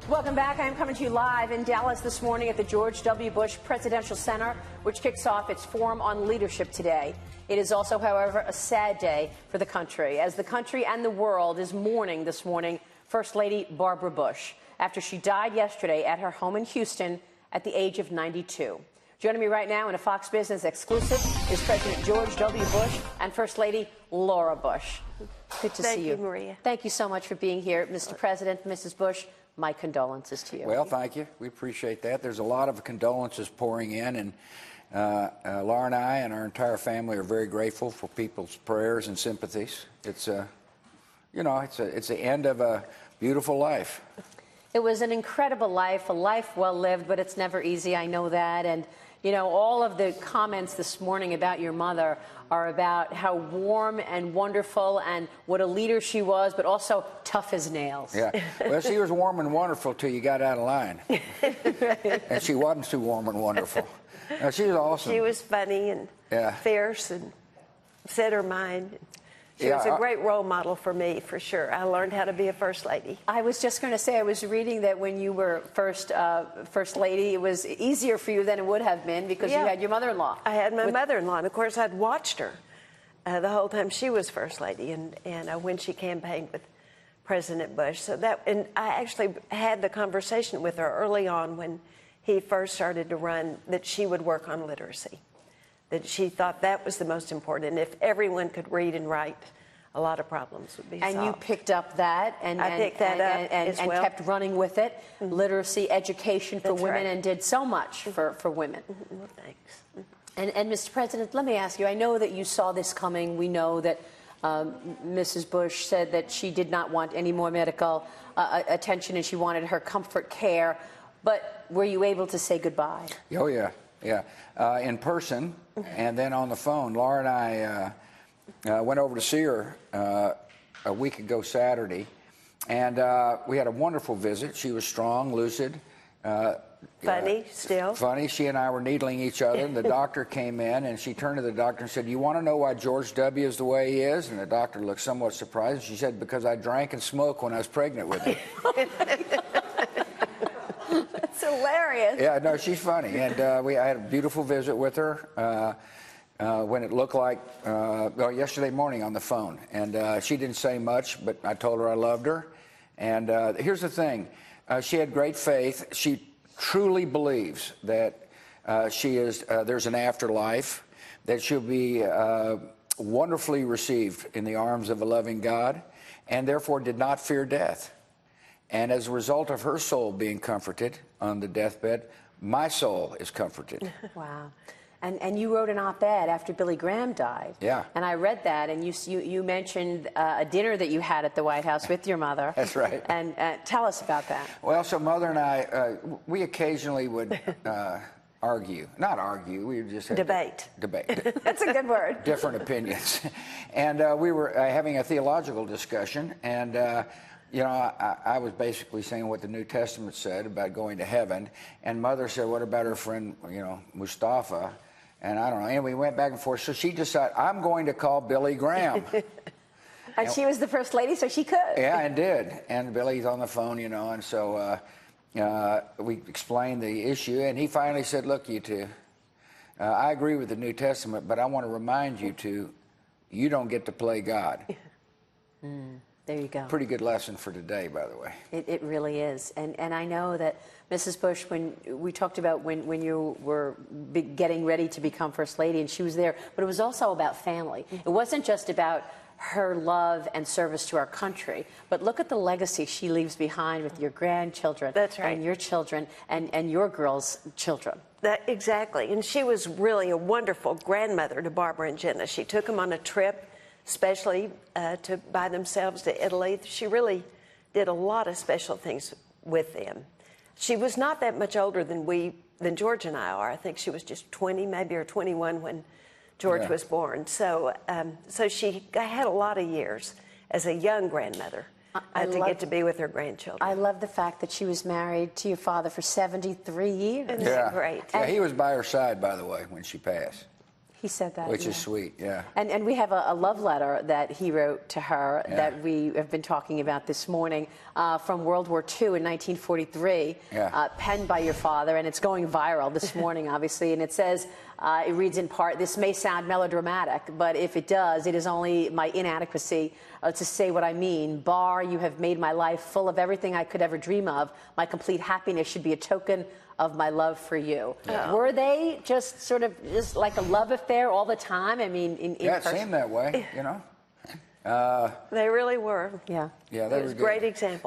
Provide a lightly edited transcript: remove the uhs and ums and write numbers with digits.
Welcome back. I am coming to you live in Dallas this morning at the George W. Bush Presidential Center, which kicks off its Forum on Leadership today. It is also, however, a sad day for the country, as the country and the world is mourning this morning First Lady Barbara Bush after she died yesterday at her home in Houston at the age of 92. Joining me right now in a Fox Business exclusive is President George W. Bush and First Lady Laura Bush. Good to see you. Thank you, Maria. Thank you so much for being here, Mr. President, Mrs. Bush. My condolences to you. Well, thank you. We appreciate that. There's a lot of condolences pouring in, and Laura and I and our entire family are very grateful for people's prayers and sympathies. It's it's the end of a beautiful life. It was an incredible life, a life well lived, but it's never easy. I know that. And, you know, all of the comments this morning about your mother are about how warm and wonderful and what a leader she was, but also tough as nails. Yeah. Well, she was warm and wonderful till you got out of line. And she wasn't too warm and wonderful. No, she was awesome. She was funny and fierce and said her mind. She was a great role model for me, for sure. I learned how to be a first lady. I was just going to say, I was reading that when you were first lady, it was easier for you than it would have been because you had your mother-in-law. I had my mother-in-law, and of course I'd watched her the whole time she was first lady, and when she campaigned with President Bush. So and I actually had the conversation with her early on when he first started to run that she would work on literacy. That she thought that was the most important. And if everyone could read and write, a lot of problems would be solved. And you picked up that and kept running with it. Mm-hmm. Literacy, education for women, and did so much for women. Mm-hmm. Well, thanks. Mm-hmm. And Mr. President, let me ask you, I know that you saw this coming. We know that Mrs. Bush said that she did not want any more medical attention and she wanted her comfort care. But were you able to say goodbye? Oh, yeah. Yeah, in person, and then on the phone. Laura and I went over to see her a week ago Saturday, and we had a wonderful visit. She was strong, lucid. Funny, still. Funny. She and I were needling each other, and the doctor came in, and she turned to the doctor and said, "You want to know why George W. is the way he is?" And the doctor looked somewhat surprised. She said, "Because I drank and smoked when I was pregnant with him." It's hilarious. Yeah, no, she's funny. And I had a beautiful visit with her when it looked like, yesterday morning on the phone. And she didn't say much, but I told her I loved her. And here's the thing. She had great faith. She truly believes that there's an afterlife, that she'll be wonderfully received in the arms of a loving God, and therefore did not fear death. And as a result of her soul being comforted on the deathbed, my soul is comforted. Wow. And you wrote an op-ed after Billy Graham died. Yeah. And I read that, and you mentioned a dinner that you had at the White House with your mother. That's right. And tell us about that. Well, so Mother and I, we occasionally would argue. Not argue, we just had debate. Debate. That's a good word. Different opinions. And we were having a theological discussion, and I was basically saying what the New Testament said about going to heaven, and Mother said, "What about her friend, Mustafa?" And I don't know. And we went back and forth. So she decided, I'm going to call Billy Graham. And she was the first lady, so she could. Yeah, and did. And Billy's on the phone, and so we explained the issue, and he finally said, "Look, you two, I agree with the New Testament, but I want to remind you two, you don't get to play God." There you go. Pretty good lesson for today, by the way. It really is. And I know that Mrs. Bush, when we talked about when you were getting ready to become First Lady, and she was there, but it was also about family. It wasn't just about her love and service to our country, but look at the legacy she leaves behind with your grandchildren. That's right. And your children and your girls' children. Exactly. And she was really a wonderful grandmother to Barbara and Jenna. She took them on a trip, especially by themselves to Italy. She really did a lot of special things with them. She was not that much older than George and I are. I think she was just 20, maybe, or 21 when George was born. So she had a lot of years as a young grandmother to get to be with her grandchildren. I love the fact that she was married to your father for 73 years. Isn't that great? Yeah, he was by her side, by the way, when she passed. He said that, which yeah. is sweet. Yeah. And we have a love letter that he wrote to her that we have been talking about this morning from World War II in 1943, penned by your father, and it's going viral this morning, obviously. And it says, it reads in part, "This may sound melodramatic, but if it does, it is only my inadequacy to say what I mean. Bar, you have made my life full of everything I could ever dream of. My complete happiness should be a token of my love for you." Were they just sort of just like a love affair all the time? I mean, in Yeah, it person? seemed that way, you know. They really were. Yeah. Yeah, It they was were a great good. example.